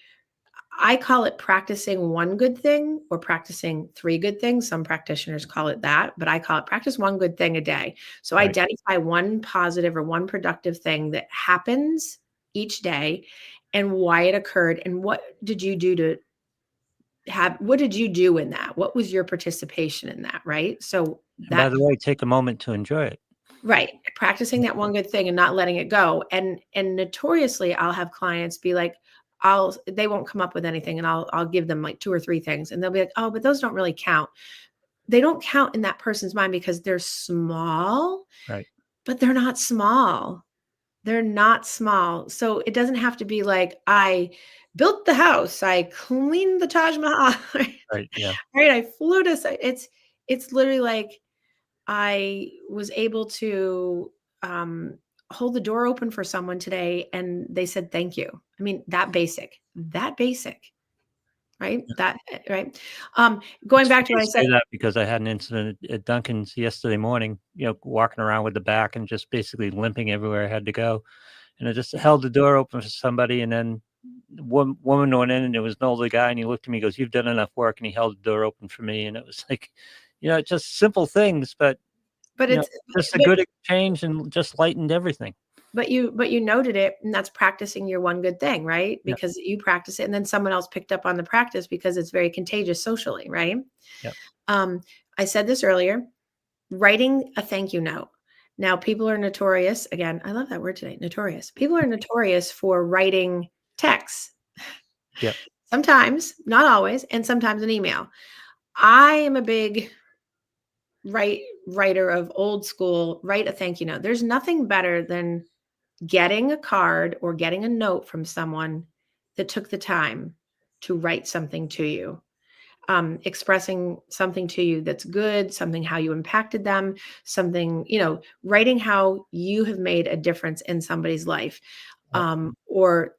I call it practicing one good thing or practicing 3 good things. Some practitioners call it that, but I call it practice one good thing a day. So Right. identify one positive or one productive thing that happens each day, and why it occurred, and what did you do in that? What was your participation in that, right? So And by that the way, take a moment to enjoy it. Right. Practicing that one good thing and not letting it go. And notoriously, I'll have clients be like, they won't come up with anything, and I'll give them like 2 or 3 things, and they'll be like, "Oh, but those don't really count." They don't count in that person's mind because they're small, Right. but they're not small. They're not small. So it doesn't have to be like, I built the house, I cleaned the Taj Mahal, right? Right. Yeah. Right, I flew to it's literally like I was able to um, hold the door open for someone today and they said thank you. I mean, that basic, right? That right. Going It's back funny to you what I said, say that because I had an incident at Dunkin's yesterday morning, walking around with the back and just basically limping everywhere I had to go. And I just held the door open for somebody, and then one woman went in, and there was an older guy, and he looked at me, and goes, "You've done enough work," and he held the door open for me, and it was like, just simple things, but but you know, it's just a but good exchange and just lightened everything. but you noted it, and that's practicing your one good thing, right? Yeah, Because you practice it, and then someone else picked up on the practice because it's very contagious socially, right? yeah, Um, I said this earlier, writing a thank you note. Now, people are notorious. Again, I love that word today, notorious. People are notorious for writing texts, yeah, sometimes, not always, and sometimes an email. I am a big writer of old school, write a thank you note. There's nothing better than getting a card or getting a note from someone that took the time to write something to you, expressing something to you that's good, something how you impacted them, something, writing how you have made a difference in somebody's life, yeah, or,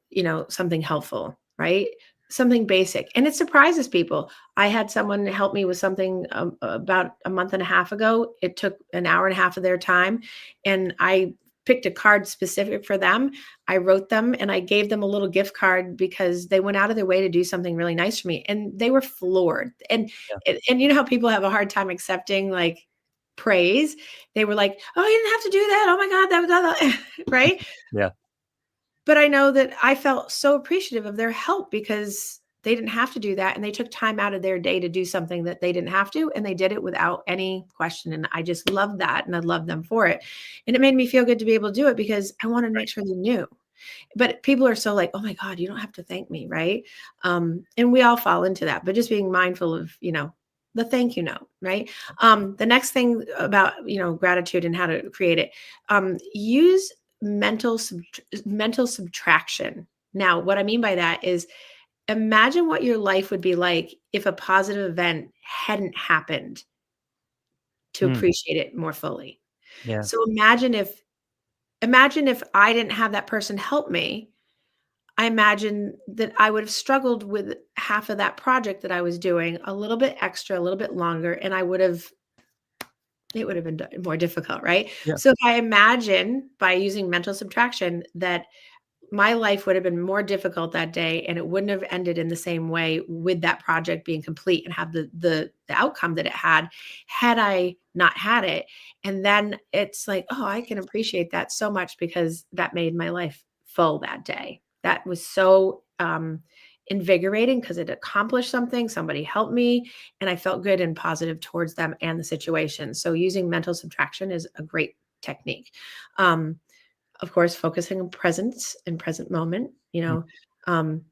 something helpful, right? Something basic. And it surprises people. I had someone help me with something about a month and a half ago. It took an hour and a half of their time. And I picked a card specific for them. I wrote them and I gave them a little gift card because they went out of their way to do something really nice for me. And they were floored. yeah, And you know how people have a hard time accepting like praise? They were like, "Oh, you didn't have to do that. Oh my God, that was right." yeah. But I know that I felt so appreciative of their help because they didn't have to do that, and they took time out of their day to do something that they didn't have to, and they did it without any question, and I just love that, and I love them for it, and it made me feel good to be able to do it because I wanted to make sure they knew. But people are so like, "Oh my God, you don't have to thank me," right? And we all fall into that, but just being mindful of, the thank you note, right? The next thing about, gratitude and how to create it, use mental subtraction. Now, what I mean by that is imagine what your life would be like if a positive event hadn't happened to Mm, appreciate it more fully. yeah, So imagine if I didn't have that person help me, I imagine that I would have struggled with half of that project that I was doing a little bit extra, a little bit longer, and it would have been more difficult, right? yeah. So if I imagine by using mental subtraction that my life would have been more difficult that day and it wouldn't have ended in the same way with that project being complete and have the outcome that it had I not had it. And then it's like, oh, I can appreciate that so much because that made my life full that day. That was so invigorating because it accomplished something, somebody helped me, and I felt good and positive towards them and the situation. So using mental subtraction is a great technique. um, of course, focusing on presence and present moment, Mm. um,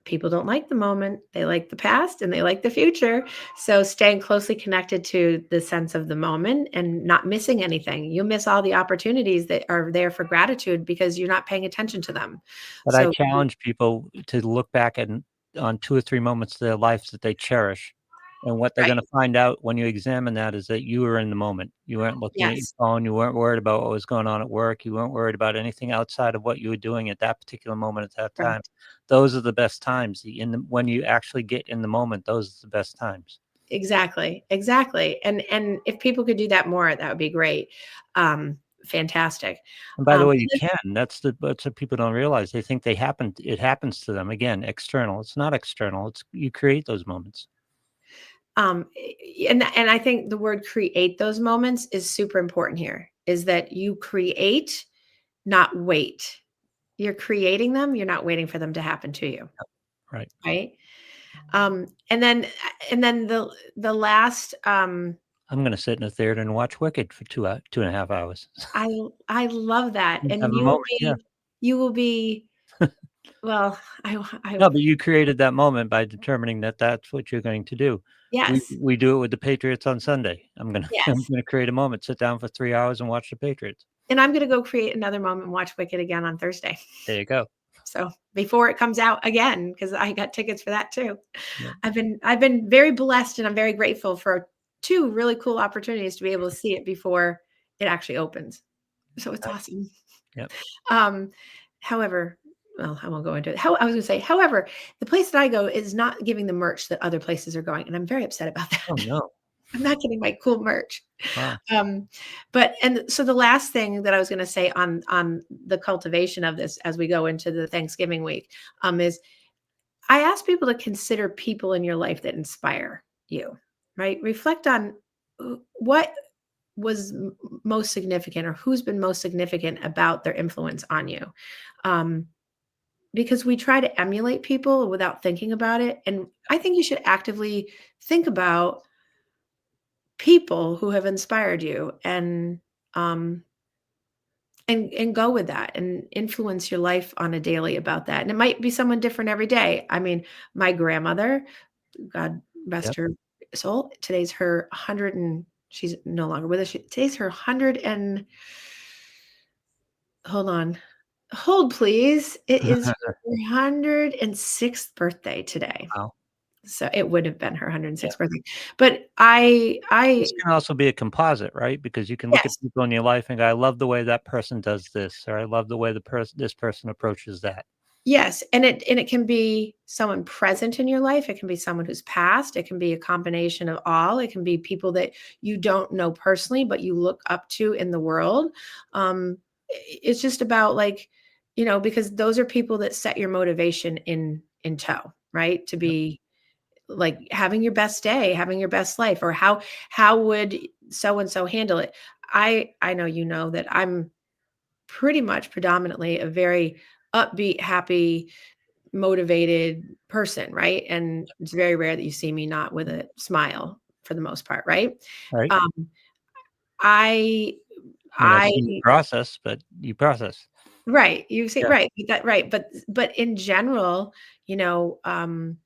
people don't like the moment, they like the past and they like the future. So staying closely connected to the sense of the moment and not missing anything. You miss all the opportunities that are there for gratitude because you're not paying attention to them. But I So challenge people to look back on 2 or 3 moments of their lives that they cherish, and what they're right. gonna find out when you examine that is that you were in the moment. You weren't looking at your Yes. phone, you weren't worried about what was going on at work, you weren't worried about anything outside of what you were doing at that particular moment at that time. Correct. Those are the best times. When you actually get in the moment, those are the best times. Exactly. Exactly. And if people could do that more, that would be great. Fantastic. And by the way, you And can. That's what people don't realize. They think it happens to them. Again, external. It's not external. It's you create those moments. and I think the word create those moments is super important here, is that you create, not wait. You're creating them, you're not waiting for them to happen to you, Right. right? And then the last I'm gonna sit in a theater and watch Wicked for 2.5 hours. I I love that. And And have a moment, yeah. you will be well, I No, but you created that moment by determining that that's what you're going to do. We yes, we do it with the Patriots on Sunday. I'm gonna I'm yes. gonna create a moment, sit down for 3 hours and watch the Patriots. And I'm going to go create another moment and watch Wicked again on Thursday. There you go. So before it comes out again, because I got tickets for that too. Yeah. I've been very blessed, and I'm very grateful for two really cool opportunities to be able to see it before it actually opens. So it's Right. awesome. Yep. Um, however, well, I won't go into it. How I was going to say, however, the place that I go is not giving the merch that other places are going, and I'm very upset about that. Oh no. I'm not getting my cool merch. Wow. But and so the last thing that I was going to say on the cultivation of this as we go into the Thanksgiving week is I ask people to consider people in your life that inspire you, right? Reflect on what was most significant or who's been most significant about their influence on you. Um, because we try to emulate people without thinking about it. And I think you should actively think about people who have inspired you um, and go with that and influence your life on a daily about that. And it might be someone different every day. I mean, my grandmother, God rest Yep. her soul, today's her 100 and she's no longer with us. Today's her 100 and hold on. Hold please. It is her 106th birthday today. Wow. So it would have been her Yeah. 106th birthday. But I This can also be a composite, right? Because you can look at yes, people in your life and go, I love the way that person does this, or I love the way this person approaches that. yes, and it can be someone present in your life, it can be someone who's passed, it can be a combination of all, it can be people that you don't know personally, but you look up to in the world. It's just about like, because those are people that set your motivation in tow, right? To Yep. be like having your best day, having your best life, or how would so and so handle it? I know that I'm pretty much predominantly a very upbeat, happy, motivated person, right? And it's very rare that you see me not with a smile for the most part, right? Right. Um, I, May not I, be your process, but you process. right. You say Yeah. right, that right, but in general, you know, um,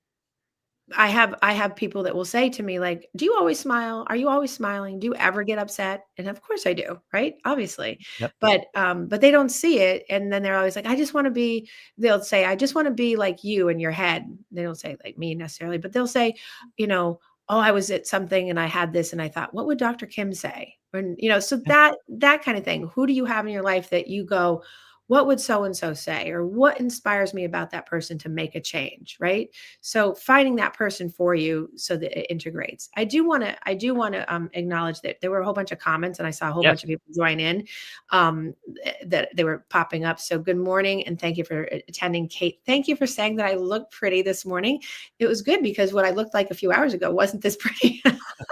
I have people that will say to me like, "Do you always smile? Are you always smiling? Do you ever get upset?" And of course I do, right? Obviously. Yep. But they don't see it and then they're always like, "I just want to be," they'll say, "I just want to be like you in your head." They don't say like me necessarily, but they'll say, you know, "Oh, I was at something and I had this and I thought, what would Dr. Kim say?" And so Yeah. that kind of thing. Who do you have in your life that you go, "What would so and so say?" or "What inspires me about that person to make a change?" Right? So finding that person for you so that it integrates. I do want to acknowledge that there were a whole bunch of comments and I saw a whole bunch Yes. of people join in that they were popping up. So good morning and thank you for attending, Kate. Thank you for saying that I look pretty this morning. It was good because what I looked like a few hours ago wasn't this pretty.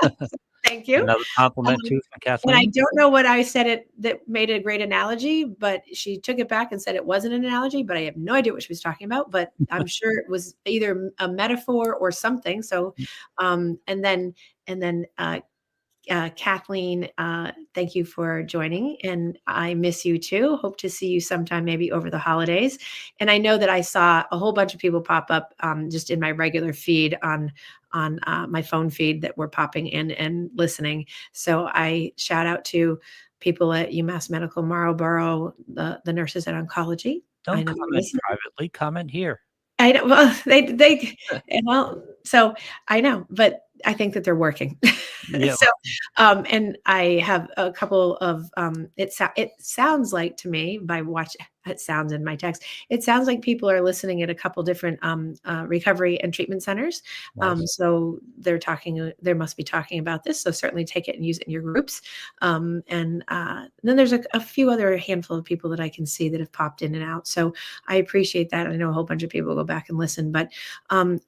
So thank you. Another compliment Um, too from and I Kathleen. don't know what I said it that made it a great analogy, but she took it back and said it wasn't an analogy, but I have no idea what she was talking about. But I'm sure it was either a metaphor or something. So, and then Kathleen, thank you for joining, and I miss you too. Hope to see you sometime, maybe over the holidays. And I know that I saw a whole bunch of people pop up just in my regular feed on my phone feed that were popping in and listening. So I shout out to people at UMass Medical Marlborough, the nurses at oncology. I Don't know they're comment listening. privately. Comment here. I know. Well, they well, so I know, but I think that they're working. Yeah. So, and I have a couple of it sounds like to me by watch it sounds in my text. It sounds like people are listening at a couple different recovery and treatment centers. Nice. So they must be talking about this. So certainly take it and use it in your groups. And then there's a few other handful of people that I can see that have popped in and out. So I appreciate that. I know a whole bunch of people go back and listen, but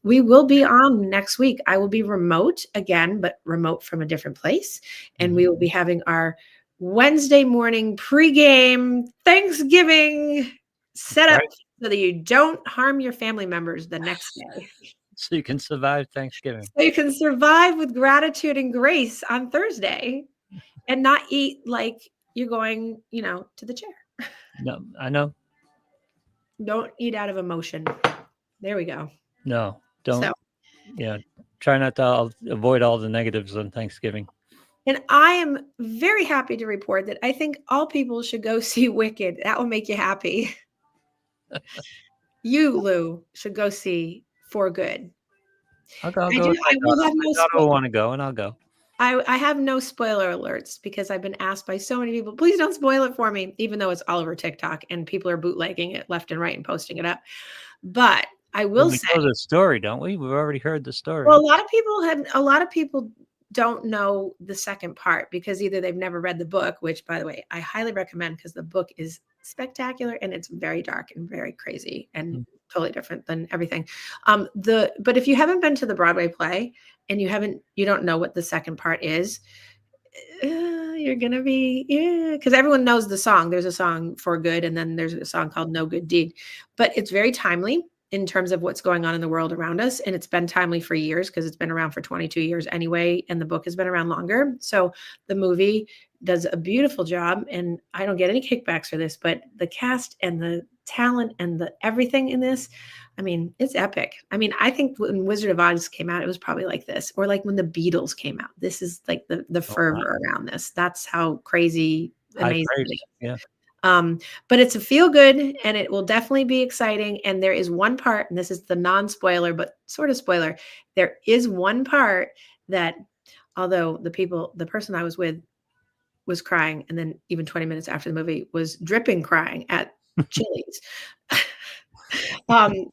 we will be on next week. I will be remote again, but remote from a different place. And Mhm. we will be having our Wednesday morning pregame Thanksgiving set That's up right. so that you don't harm your family members the next day. So you can survive Thanksgiving. So you can survive with gratitude and grace on Thursday and not eat like you're going, to the chair. No, I know. Don't eat out of emotion. There we go. No, So don't. Yeah, try not to avoid all the negatives on Thanksgiving. And I am very happy to report that I think all people should go see Wicked. That will make you happy. You, Lou, should go see For Good. I'll I go do. with I will have my no daughter will spoil. want to go, and I'll go. I have no spoiler alerts because I've been asked by so many people, please don't spoil it for me, even though it's all over TikTok and people are bootlegging it left and right and posting it up. But I But will we say, know the story, don't we? We've already heard the story. well, a lot of people don't know the second part because either they've never read the book, which by the way, I highly recommend because the book is spectacular and it's very dark and very crazy and Mm. totally different than everything. But if you haven't been to the Broadway play and you don't know what the second part is, you're gonna be, yeah, because everyone knows the song. There's a song For Good, and then there's a song called No Good Deed. But it's very timely in terms of what's going on in the world around us. And it's been timely for years because it's been around for 22 years anyway. And the book has been around longer. So the movie does a beautiful job. And I don't get any kickbacks for this, but the cast and the talent and the everything in this, I mean, it's epic. I mean, I think when Wizard of Oz came out, it was probably like this, or like when the Beatles came out. This is like the Oh, wow. fervor around this. That's how crazy High amazing it praise. is. Yeah. But it's a feel good and it will definitely be exciting. And there is one part, and this is the non-spoiler, but sort of spoiler. There is one part that, although the person I was with was crying, and then even 20 minutes after the movie was dripping crying at Chili's.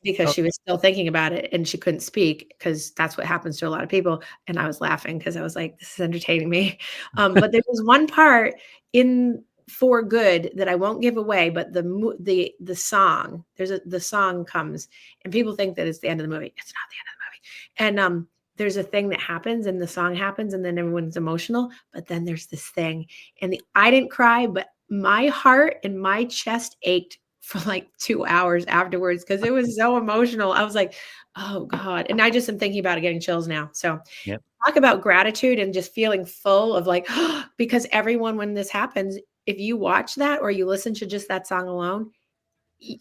Because Oh, she was still thinking about it and she couldn't speak because that's what happens to a lot of people. And I was laughing because I was like, this is entertaining me. But there was one part in For Good that I won't give away, but the song, the song comes and people think that it's the end of the movie. It's not the end of the movie. And there's a thing that happens and the song happens and then everyone's emotional, but then there's this thing. And I didn't cry, but my heart and my chest ached for like 2 hours afterwards because it was so emotional. I was like, "Oh god." And I just am thinking about it, getting chills now. So, yep. talk about gratitude and just feeling full of like, because everyone when this happens, if you watch that or you listen to just that song alone,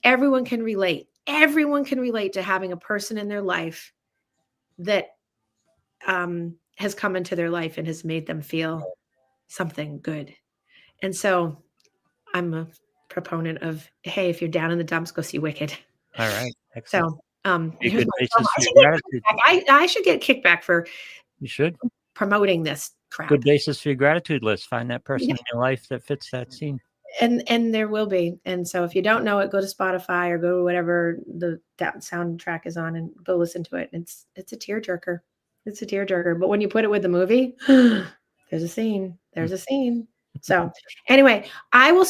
everyone can relate. Everyone can relate to having a person in their life that has come into their life and has made them feel something good. And so I'm a proponent of, hey, if you're down in the dumps, go see Wicked. All right. Excellent. So, Be a here's good my promo. basis I for your should get gratitude. kickback. I should get kickback for You should. promoting this Good crap. basis for your gratitude list. Find that person Yeah, in your life that fits that scene. and there will be. And so if you don't know it, go to Spotify or go to whatever that soundtrack is on and go listen to it. It's a tearjerker. It's a tearjerker. But when you put it with the movie, there's a scene. There's a scene. So anyway, I won't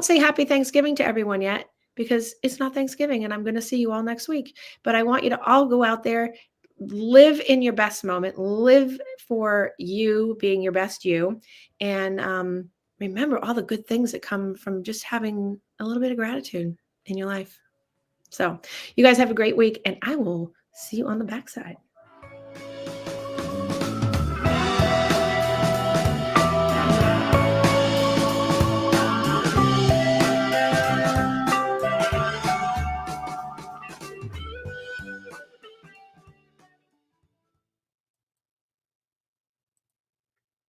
say happy Thanksgiving to everyone yet because it's not Thanksgiving and I'm going to see you all next week. But I want you to all go out there, live in your best moment, live for you being your best you. And remember all the good things that come from just having a little bit of gratitude in your life. So, you guys have a great week, and I will see you on the backside.